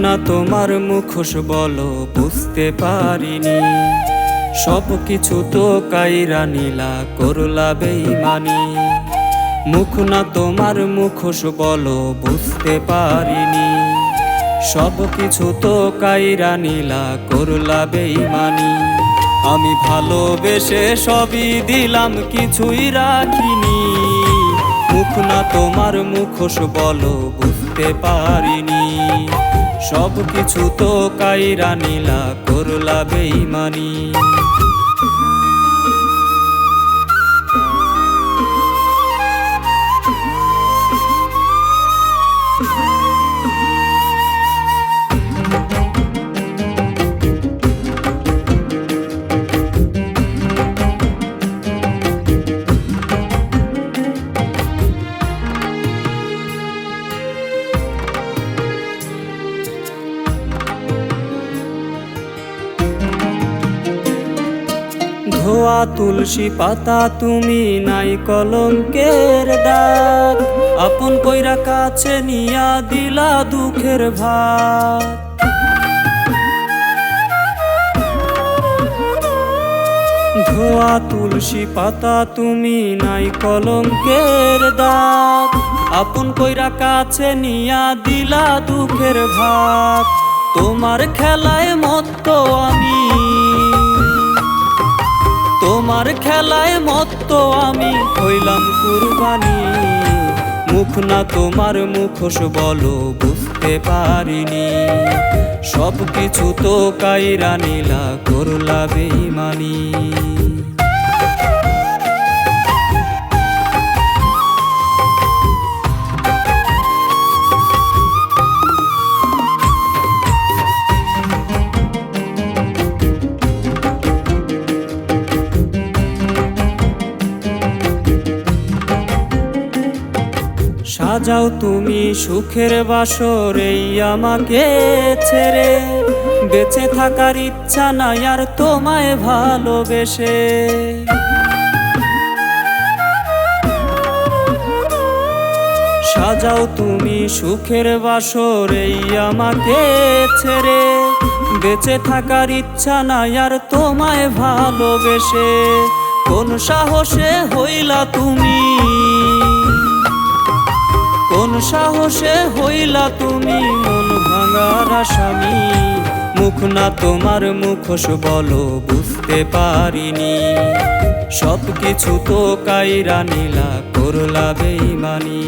না তোমার মুখোশ বলো বুঝতে পারিনি, সব কিছু তো কাইরা নিলা করলা বেঈমানি। মুখ না তোমার মুখোশ বলো বুঝতে পারিনি, সব কিছু তো কাইরা নিলা করলা বেঈমানি। আমি ভালোবেসে সবই দিলাম কিছুই রাখিনি, মুখ না তোমার মুখোশ বলো বুঝতে পারিনি, সব কিছু তো কাইরা নিলা করলা বেঈমানি। ধোয়া তুলসী পাতা তুমি নাই কলঙ্কের দাগ, আপন কইরা কাছে নিয়া দিলা দুঃখের ভাগ। ধোয়া তুলসী পাতা তুমি নাই কলঙ্কের দাগ, আপন কইরা কাছে নিয়া দিলা দুঃখের ভাগ। তোমার খেলায় মত্ত আমি, তোমার খেলায় মত্ত আমি হইলাম কুরবানি। মুখ না তোমার মুখোশ বলো বুঝতে পারিনি, সব কিছু তো কাইরা নিলা করলা বেঈমানি। সাজাও তুমি সুখের বাসর এই আমাকে ছেড়ে, বেঁচে থাকার ইচ্ছা নাই আর তোমায় ভালোবেসে। সাজাও তুমি সুখের বাসর এই আমাকে ছেড়ে, বেঁচে থাকার ইচ্ছা নাই আর তোমায় ভালোবেসে। কোন সাহসে হইলা তুমি, কোন সাহসে হইলা তুমি মন ভাঙার আসামি। মুখ না তোমার মুখোশ বলো বুঝতে পারিনি, সব কিছু তো কাইরা নিলা করলা বেঈমানি।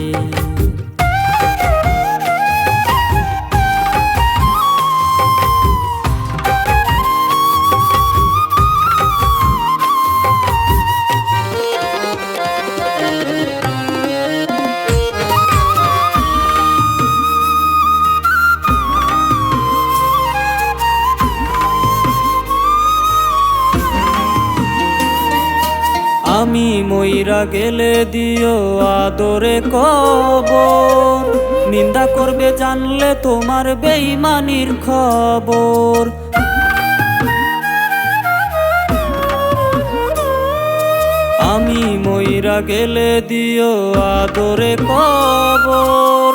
আমি মইরা গেলে দিও আদরে কবর, নিন্দা করবে জানলে তোমার বেঈমানির খবর। আমি মইরা গেলে দিও আদরে কবর,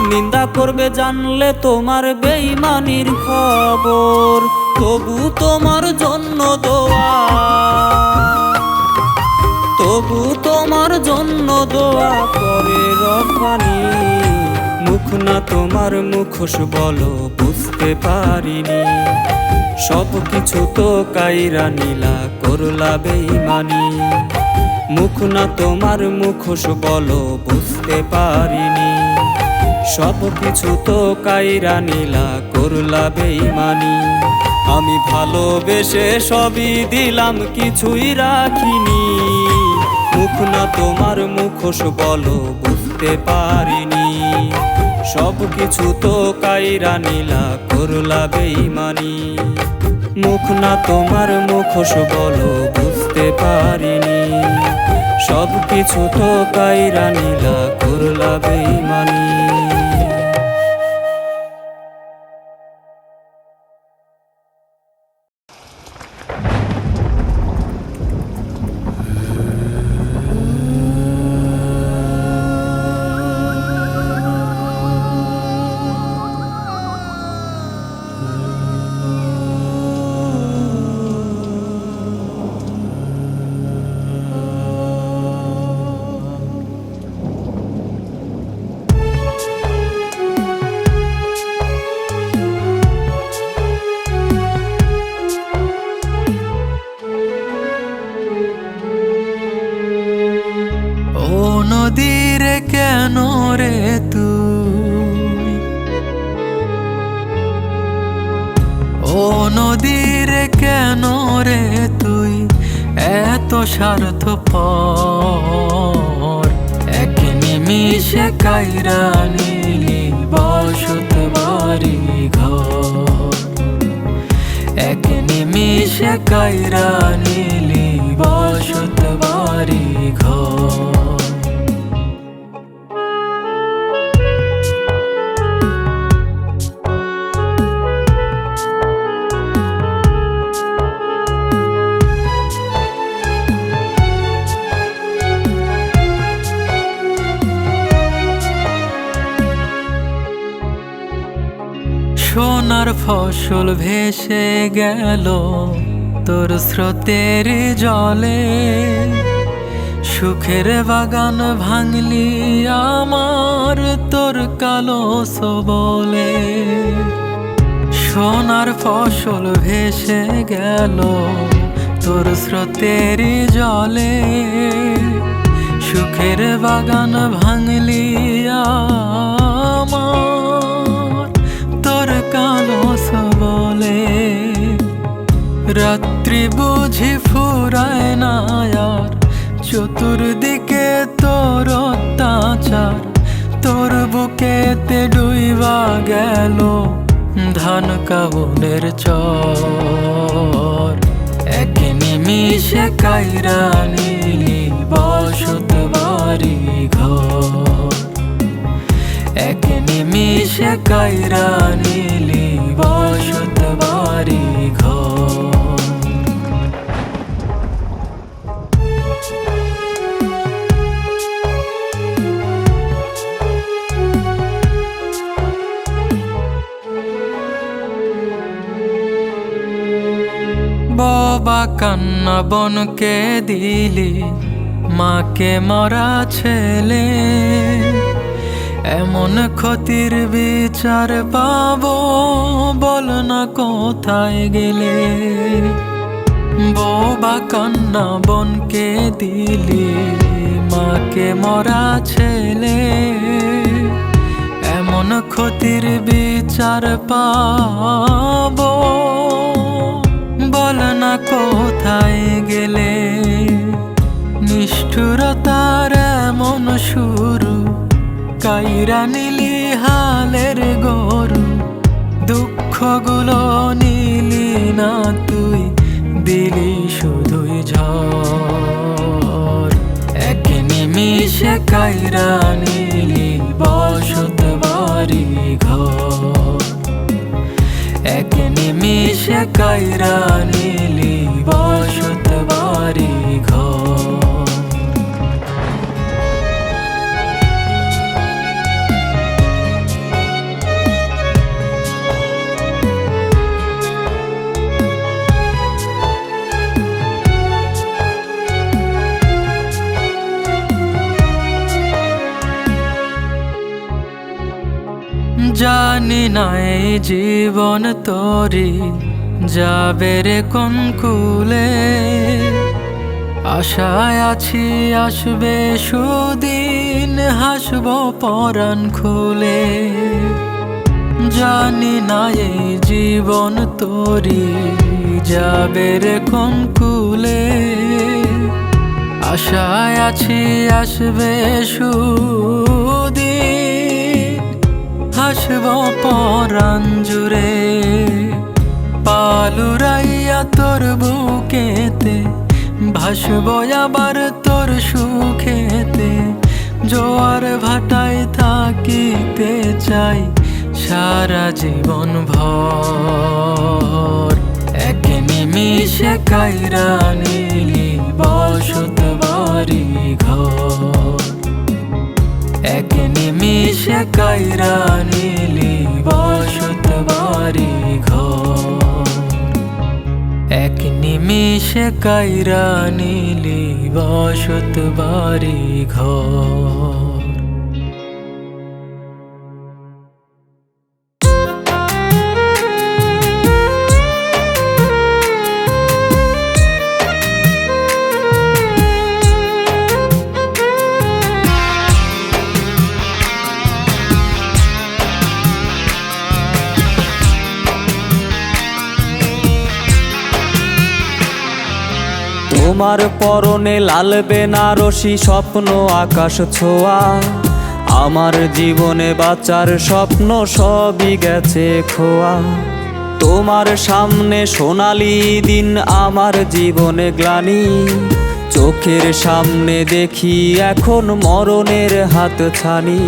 নিন্দা করবে জানলে তোমার বেঈমানির খবর। তবু তোমার জন্য দোয়া, তবু তোমার জন্য দোয়া করে রব্বানি। মুখ না তোমার মুখোশ বলো বুঝতে পারিনি, সব কিছু তো কাইরা নিলা করলা বেঈমানি। মুখ না তোমার মুখোশ বলো বুঝতে পারিনি, সব কিছু তো কাইরা নিলা করলা বেঈমানি। আমি ভালোবেসে সবই দিলাম কিছুই রাখিনি, মুখ না তোমার মুখোশ বলো বুঝতে পারিনি, সব কিছু তো কাইরা নিলা করলা বেঈমানি। মুখ না তোমার মুখোশ বলো বুঝতে পারিনি, সব কিছু তো কাইরা নিলা করলা বেঈমানি। কেন রে তুই? ও নদী রে কেন রে তুই এত স্বার্থপর? এক নিমিষে কাইরা নিলি বসত বাড়ি ঘর। এক নিমিষে কাইরা নিলি বসত বাড়ি ঘর। সোনার ফসল ভেসে গেল তোর স্রোতের জলে। সুখের বাগান ভাঙলি আমার তোর কালো সবলে। সোনার ফসল ভেসে গেল তোর স্রোতের জলে। সুখের বাগান ভাঙলি আমার তোর কালো সবলে। রাত্রি বুঝি ফুরায় না আর চতুর্দিকে তোর অত্যাচার। তোর বুকেতে ডুইবা গেল ধান কাবুনের চর। এক নিমিষে কাইরা নিলি বসত বাড়ি ঘর। এক নিমিষে কাইরা নিলি বসত বাড়ি ঘর। বাবা কান্না বনকে দিলি মাকে মরা ছেলে। এমন ক্ষতির বিচার পাবো বল না কোথায় গেলে। বাবা কান্না বনকে দিলি মাকে মরা ছেলে। এমন ক্ষতির বিচার পাবো বল না কোথায় গেলে। নিষ্ঠুরতার এমন শুরু কাইরা নিলি হালের গরু। দুঃখগুলো নিলি না তুই দিলি শুধুই ঝড়। এক নিমিষে কাইরা নিলি বসত বাড়ি ঘর। এক নিমিষে কাইরা নিলি বসত বাড়ি ঘর। জানি না এই জীবন তোরি যাবে রে কোন কুলে। আশায় আছি আসবে সুদিন হাসব পরাণ খুলে। জানি না এই জীবন তোরি যাবে রে কোন কুলে। আশায় আছি আসবে সুদিন হাসব পরাণ জুড়ে। পালুরাইয়া তোর বুকেতে ভাসব আবার তোর সুখেতে। জোয়ার ভাটায় থাকিতে চাই সারা জীবন ভর। এক নিমিষে কাইরা নিলি বসত বাড়ি ঘর। এক নিমিষে কাইরা নিলি বসত বাড়ি ঘর। এক নিমিষে কাইরা নিলি বসত বাড়ি ঘর। তোমার পরনে লাল বেনারসি স্বপ্ন আকাশ ছোঁয়া, আমার জীবনে বাঁচার স্বপ্ন সবই গেছে খোয়া। তোমার সামনে সোনালি দিন, আমার জীবনে গ্লানি, চোখের সামনে দেখি এখন মরণের হাত ছানি।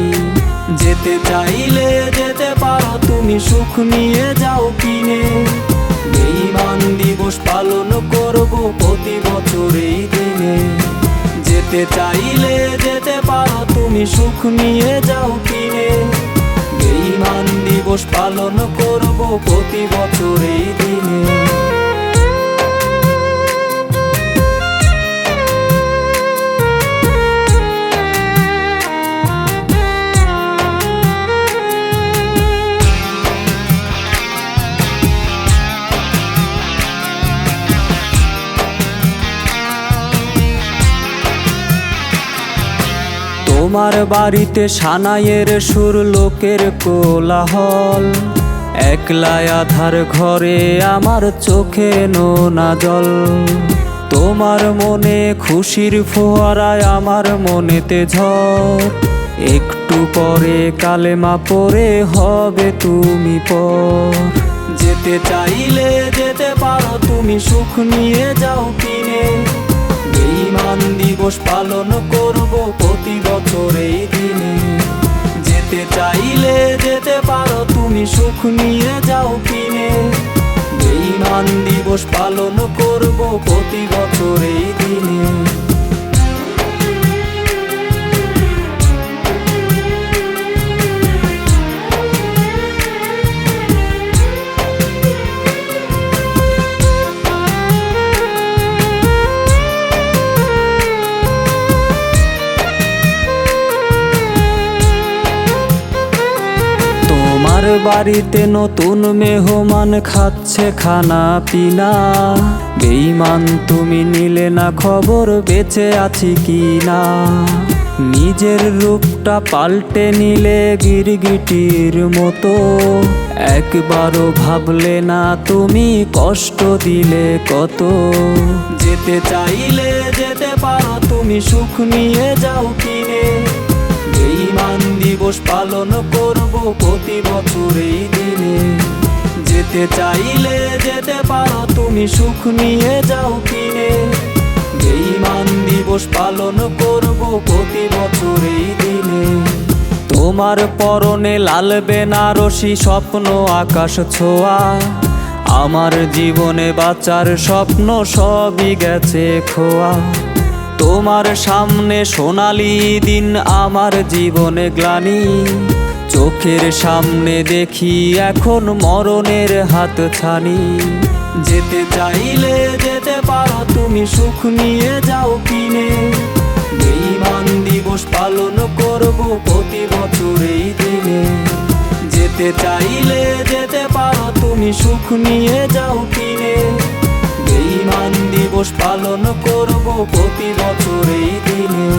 যেতে চাইলে যেতে পারো তুমি, সুখ নিয়ে যাও কিনে। বেঈমান দিবস পালন করব প্রতি বছর এই দিনে। যেতে চাইলে যেতে পারো তুমি, সুখ নিয়ে যাও কিনে। বেঈমান দিবস পালন করব প্রতি বছর এই দিনে। তোমার বাড়িতে সানাইয়ের সুর, লোকের কোলাহল, একলা আধার ঘরে আমার চোখে নোনা জল। তোমার মনে খুশির ফোয়ারায় আমার মনেতে ঝড়, একটু পরে কালেমা পড়ে হবে তুমি পর। যেতে চাইলে যেতে পারো তুমি, সুখ নিয়ে যাও কিনে। বেঈমান দিবস পালন করব প্রতি বছর এই দিনে। যেতে চাইলে যেতে পারো তুমি, সুখ নিয়ে যাও কিনে। বেঈমান দিবস পালন করব প্রতি বছর এই দিনে। তোমার বাড়িতে নতুন মেহমান খাচ্ছে খানা পিনা, বেঈমান তুমি নিলে না খবর বেঁচে আছি কি না। নিজের রূপটা পাল্টে নিলে গিরগিটির মতো, একবারও ভাবলে না তুমি কষ্ট দিলে কত। যেতে চাইলে যেতে পারো তুমি, সুখ নিয়ে যাও কিনে। বেঈমান দিবস পালন করব প্রতি বছর এই দিনে। যেতে চাইলে যেতে পারো তুমি, সুখ নিয়ে যাও কিনে। বেঈমান দিবস পালন করব প্রতি বছর এই দিনে। তোমার পরনে লাল বেনারসি স্বপ্ন আকাশ ছোঁয়া, আমার জীবনে বাঁচার স্বপ্ন সবই গেছে খোয়া। তোমার সামনে সোনালি দিন, আমার জীবনে গ্লানি, চোখের সামনে দেখি এখন মরণের হাত ছানি। যেতে চাইলে যেতে পারো তুমি, সুখ নিয়ে যাও কিনে। বেঈমান দিবস পালন করব প্রতি বছর এই দিনে। যেতে চাইলে যেতে পারো তুমি, সুখ নিয়ে যাও কিনে। বেঈমান দিবস পালন করব প্রতি বছর এই দিনে।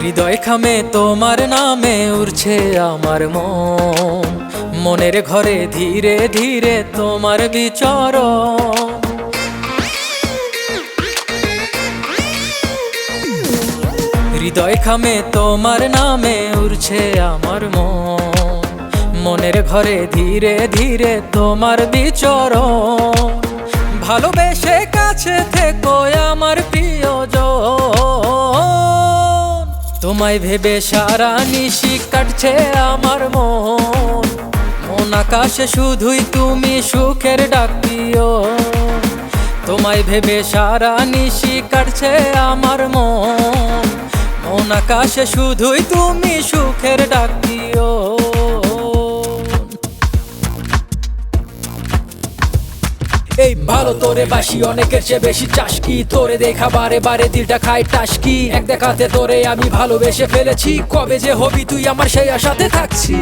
হৃদয় খামে তোমার নামে উড়ছে আমার মন, মনের ঘরে ধীরে ধীরে তোমার বিচরণ। হৃদয় খামে তোমার নামে উড়ছে আমার মন, মনের ঘরে ধীরে ধীরে তোমার বিচরণ। ভালোবেসে কাছে থেকো আমার প্রিয়জন, তোমায় ভেবে সারা নিশি কাটছে আমার মন। মন আকাশে শুধুই তুমি সুখের ডাক দিও, তোমায় ভেবে সারা নিশি কাটছে আমার মন। মন আকাশে শুধুই তুমি সুখের ডাক দিও। এই ভালো তোরে বাসি অনেকের চেয়ে বেশি চাষকি, তোরে দেখা বারে বারে দিলটা খায় টাসকি। এক দেখাতে তোরে আমি ভালোবেসে ফেলেছি, কবে যে হবি তুই আমার সেই আশাতে থাকছি।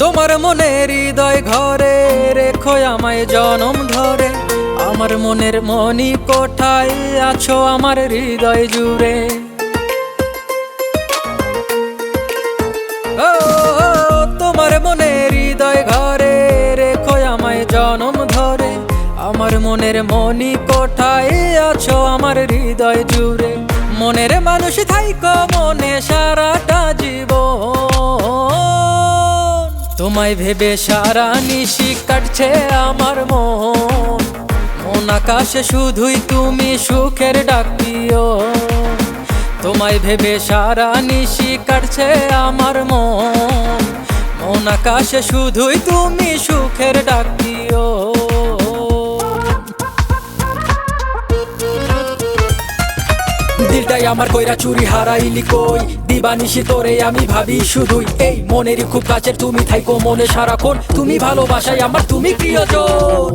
তোমার মনের হৃদয় ঘরে রেখো আমায় জনম ধরে, আমার মনের মনি কোঠায় আছো আমার হৃদয় জুড়ে। ও তোমার মনের হৃদয় ঘরে রেখো আমায় জনম ধরে, আমার মনের মনি কোঠায় আছো আমার হৃদয় জুড়ে। মনের মানুষ থাইকো মনে সারাটা জীবন, তোমায় ভেবে সারা নিশি কাটছে আমার মন। মন আকাশে শুধুই তুমি সুখের ডাক দিও, তোমায় ভেবে সারা নিশি কাটছে আমার মন। মন আকাশে শুধুই তুমি সুখের ডাক দিও। দিলটাই আমার কইরা চুরি হারাইলি কই, দিবানিশি তোরে আমি ভাবি শুধুই। এই মনেরই খুব কাছের তুমি থাইকো মনে সারাক্ষণ, তুমি ভালোবাসাই আমার তুমি প্রিয়জন।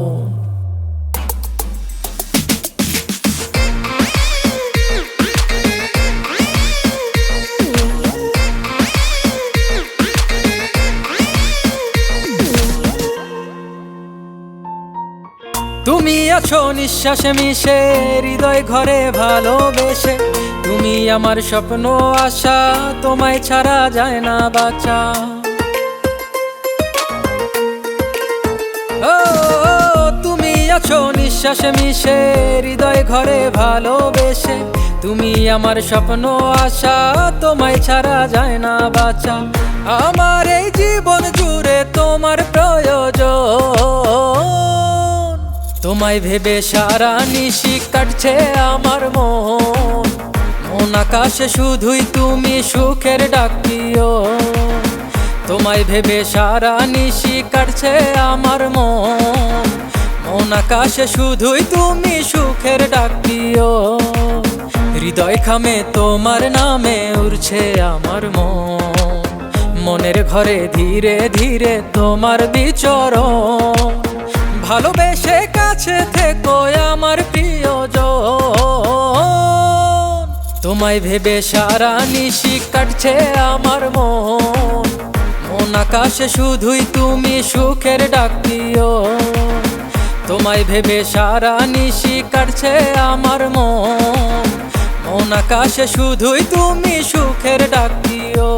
তুমি আছো নিঃশ্বাসে মিশে হৃদয় ঘরে ভালোবেসে, তুমি আমার স্বপ্ন আশা, তোমায় ছাড়া যায় না বাঁচা। ও তুমি আছো নিঃশ্বাসে মিশে হৃদয় ঘরে ভালোবেসে, তুমি আমার স্বপ্ন আশা, তোমায় ছাড়া যায় না বাঁচা। আমার এই জীবন জুড়ে তোমার প্রয়োজন, তোমায় ভেবে সারা নিশি কাটছে আমার মন। মন আকাশে শুধুই তুমি সুখের ডাক দিও, তোমায় ভেবে সারা নিশি কাটছে আমার মন। মন আকাশে শুধুই তুমি সুখের ডাক দিও। হৃদয় খামে তোমার নামে উড়ছে আমার মন, মনের ঘরে ধীরে ধীরে তোমার বিচরণ। ভালোবেসে কাছে থেকো আমার প্রিয়জন, তোমায় ভেবে সারা নিশি কাটছে আমার মন। মন আকাশে শুধুই তুমি সুখের ডাক দিও, তোমায় ভেবে সারা নিশি কাটছে আমার মন। মন আকাশে শুধুই তুমি সুখের ডাক দিও।